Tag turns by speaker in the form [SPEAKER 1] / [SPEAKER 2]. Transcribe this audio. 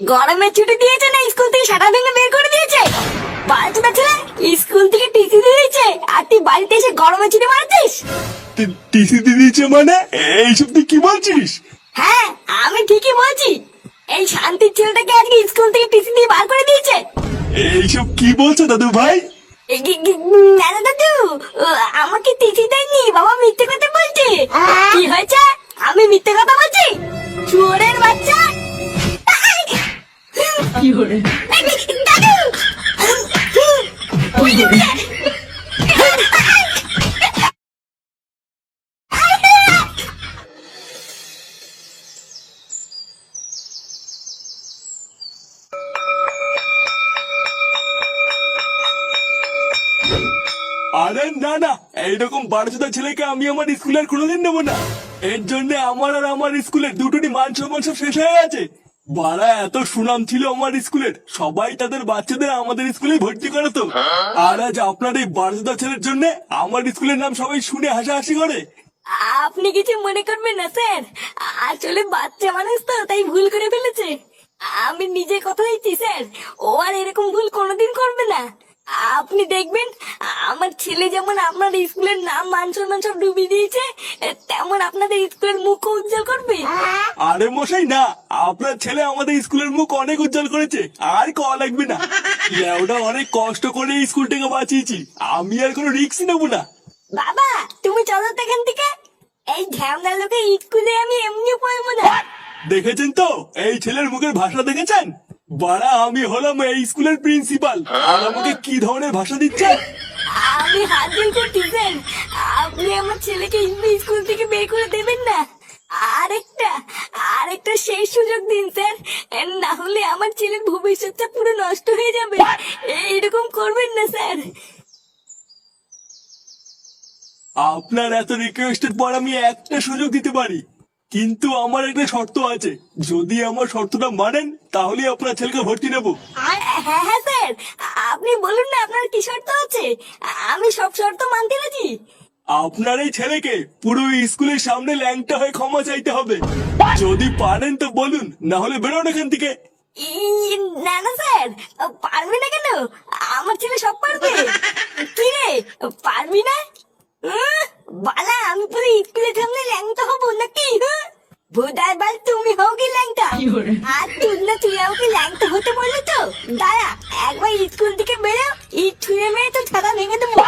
[SPEAKER 1] গরমের ছুটি দিয়েছে না স্কুল থেকে সারা ভেঙে বের করে দিয়েছে? বাচ্চাটা ছেলে স্কুল থেকে টিসি দিয়ে দিয়েছে আর তুই বাড়িতে এসে গরমের ছুটি মারছিস?
[SPEAKER 2] টিসি দিয়ে দিয়েছে মানে? এইসব তুই কি বলছিস?
[SPEAKER 1] হ্যাঁ, আমি ঠিকই বলছি। এই শান্তির ছেলেটাকে আজকে স্কুল থেকে টিসি দিয়ে বার করে দিয়েছে।
[SPEAKER 2] এইসব কি বলছো দাদু ভাই?
[SPEAKER 1] না না দাদু, আমাকে টিসি দেয়নি, বাবা মিথ্যে কথা বলছে। কি হয়েছে? আমি মিথ্যে কথা বলছি? চোরের বাচ্চা! দাদু!
[SPEAKER 2] আরে না না, এইরকম বারোচোদা ছেলেকে আমি আমার স্কুলে আর কোনোদিন নেবো না। এর জন্য আমার আর আমার স্কুলের দুটোরই মান সম্মান সব শেষ হয়ে গেছে। বাড়া এত সুনাম ছিল আমার স্কুলের, সবাই তাদের বাচ্চাদের আমাদের স্কুলে ভর্তি করাতো। আর আজ আপনার এই বারোচোদা ছেলের জন্য আমার স্কুলের নাম সবাই শুনে হাসাহাসি করে।
[SPEAKER 1] আপনি কিছু মনে করবেন না স্যার, আসলে বাচ্চা মানুষ তো তাই ভুল করে ফেলেছে। আমি নিজে কথা দিচ্ছি স্যার, ও আর এরকম ভুল কোনোদিন করবে না। আপনি দেখবেন আমার ছেলে যেমন আপনার স্কুলের নাম মান সম্মান সব ডুবিয়ে দিয়েছে, তেমন আপনাদের স্কুলের মুখ উজ্জ্বল করবে।
[SPEAKER 2] আরে মশাই না, আপনার ছেলে আমাদের স্কুলের মুখ অনেক উজ্জ্বল করেছে, আর কওয়া লাগবে না। ওটা অনেক কষ্ট করে এই স্কুলটাকে বাঁচিয়েছি, আমি আর কোনো রিস্ক নেবো না।
[SPEAKER 1] বাবা তুমি চলো তো এখান থেকে, এই ঝামলা লোকে স্কুলে আমি এমনি পড়বো না।
[SPEAKER 2] দেখেছেন তো এই ছেলের মুখের ভাষা দেখেছেন? বাড়া আমি হলাম এই স্কুলের প্রিন্সিপাল, আর আমাকে কি ধরনের ভাষা দিচ্ছে।
[SPEAKER 1] আমি হাত জোর করছি স্যার, আপনি আমার ছেলেকে স্কুল থেকে বের করে দেবেন না। আরেকটা আরেকটা শেষ সুযোগ দিন স্যার, না হলে আমার ছেলের ভবিষ্যৎটা পুরো নষ্ট হয়ে যাবে। এইরকম করবেন না স্যার।
[SPEAKER 2] আপনার এত রিকোয়েস্টের পর আমি একটা সুযোগ দিতে পারি, কিন্তু আমার একটা শর্ত আছে। যদি আমার শর্তটা মানেন তাহলে আপনার ছেলেকে ভর্তি নেবো।
[SPEAKER 1] হ্যাঁ হ্যাঁ স্যার, আপনি বলুন না আপনার কি শর্ত আছে, আমি সব শর্ত মানতে রাজি।
[SPEAKER 2] আপনার এই ছেলেকে পুরো স্কুলের সামনে ল্যাংটা হয়ে ক্ষমা চাইতে হবে। যদি পারেন তো বলুন, না হলে বেরোন এখান থেকে।
[SPEAKER 1] না না স্যার, পারবি না কেন? আমার ছেলে সব পারবে। কি রে, পারবি না? বালা আমি পুরো স্কুলের সামনে ল্যাংটা হবো নাকি? ভোদার বাল তুমি হও কি ল্যাংটা? আর তুই না, তুই আমাকে ল্যাংটা হতে বললি তো। দাঁড়া একবার স্কুল থেকে বেরো, ছুঁড়ে মেরে তো ছাতা ভেঙে দেবো।